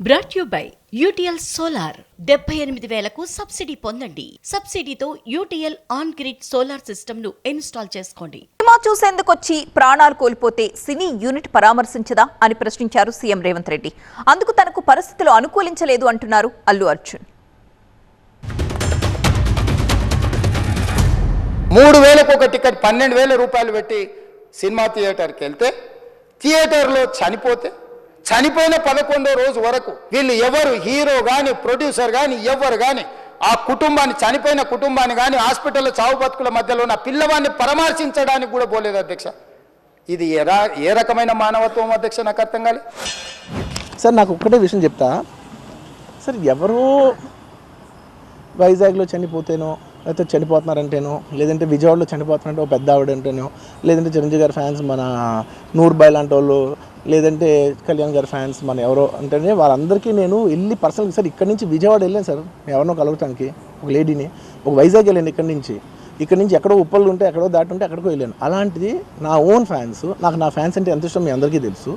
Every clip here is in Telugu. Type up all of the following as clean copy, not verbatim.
Brought you by UTL solar 78,000కు సబ్సిడీ పొందండి. సబ్సిడీతో UTL on grid solar system ను ఇన్స్టాల్ చేసుకోండి. సినిమా చూసేందుకొచ్చి ప్రాణాలు కోల్పోతే సినీ యూనిట్ పరామర్శించదా అని ప్రశ్నించారు సీఎం రేవంత్ రెడ్డి. అందుకు తనకు పరిస్థితులు అనుకూలించలేదు అంటున్నారు అల్లు అర్జున్. 3,000కు ఒక టికెట్ 12,000 రూపాయలు పెట్టి సినిమా థియేటర్కి వెళ్తే థియేటర్లో చనిపోయిన 11వ రోజు వరకు వీళ్ళు ఎవరు హీరో కానీ ప్రొడ్యూసర్ కానీ ఎవరు కానీ ఆ కుటుంబాన్ని చనిపోయిన కుటుంబాన్ని కానీ హాస్పిటల్లో చావు బతుకుల మధ్యలో ఉన్న పిల్లవాడిని పరామర్శించడానికి కూడా పోలేదు అధ్యక్ష. ఇది ఏ రకమైన మానవత్వం అధ్యక్ష? నాకు అర్థం కాలేదు సార్. నాకు ఒక్కటే విషయం చెప్తా సార్, ఎవరో వైజాగ్లో చనిపోతేనో లేకపోతే చనిపోతున్నారంటేనో, లేదంటే విజయవాడలో చనిపోతున్నారంటే ఒక పెద్ద ఆవిడ అంటేనో, లేదంటే చిరంజీవి గారి ఫ్యాన్స్ మన నూర్బాయ్ లాంటి వాళ్ళు, లేదంటే కళ్యాణ్ గారి ఫ్యాన్స్ మన ఎవరో అంటేనే వాళ్ళందరికీ నేను వెళ్ళి పర్సనల్గా సార్ ఇక్కడి నుంచి విజయవాడ వెళ్ళాను సార్ ఎవరినో కలవటానికి, ఒక లేడీని, ఒక వైజాగ్ వెళ్ళాను ఇక్కడి నుంచి ఎక్కడో ఉప్పలు ఉంటే ఎక్కడో దాటుంటే ఎక్కడికో వెళ్ళాను. అలాంటిది నా ఓన్ ఫ్యాన్స్, నాకు నా ఫ్యాన్స్ అంటే ఎంత ఇష్టం మీ అందరికీ తెలుసు.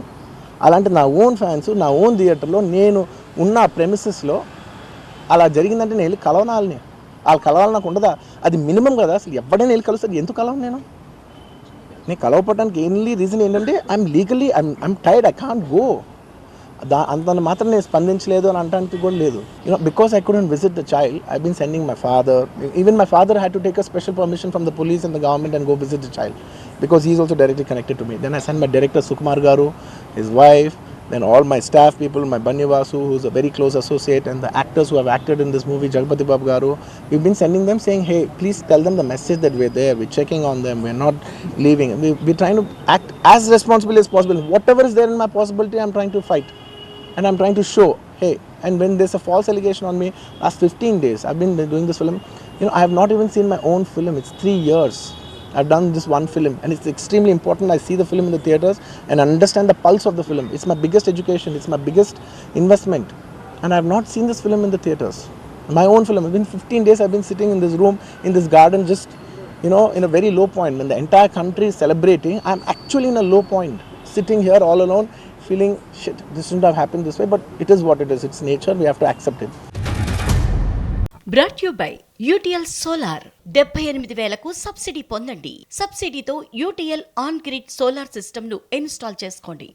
అలాంటి నా ఓన్ ఫ్యాన్స్ నా ఓన్ థియేటర్లో నేను ఉన్న ప్రెమిసెస్లో అలా జరిగిందంటే నేను వెళ్ళి కలవనాలని, వాళ్ళు కలవాలి నాకు ఉండదా? అది మినిమం కదా. అసలు ఎవడైనా వెళ్ళి కలుస్తుంది, ఎందుకు కలవను నేను కలవపడడానికి ఓన్లీ రీజన్ ఏంటంటే I'm tired, I can't go. అంత మాత్రం నేను స్పందించలేదు అని అనడానికి కూడా లేదు. Because I couldn't visit the child, I been sending my father. Even my father had to take a special permission from the police and the government and go visit the child because he is also directly connected to me. Then I sent my director Sukumar Garu, his wife, then all my staff people, my Banni Vasu, who's a very close associate, and the actors who have acted in this movie, Jagpati Babu Garu. We've been sending them saying, hey, please tell them the message that we're there, we're checking on them, we're not leaving. We're trying to act as responsibly as possible. Whatever is there in my possibility, I'm trying to fight. And I'm trying to show, hey, and when there's a false allegation on me, last 15 days, I've been doing this film. I have not even seen my own film. It's 3 years. I've done this one film and it's extremely important I see the film in the theaters and understand the pulse of the film. It's my biggest education, it's my biggest investment, and I have not seen this film in the theaters. My own film. Within 15 days I've been sitting in this room, in this garden, just in a very low point. When the entire country is celebrating, I'm actually in a low point, sitting here all alone, feeling shit, this shouldn't have happened this way, but it is what it is. It's nature, we have to accept it. Brought you by UTL solar 78,000కు సబ్సిడీ పొందండి. సబ్సిడీతో UTL on grid solar system ను ఇన్స్టాల్ చేసుకోండి.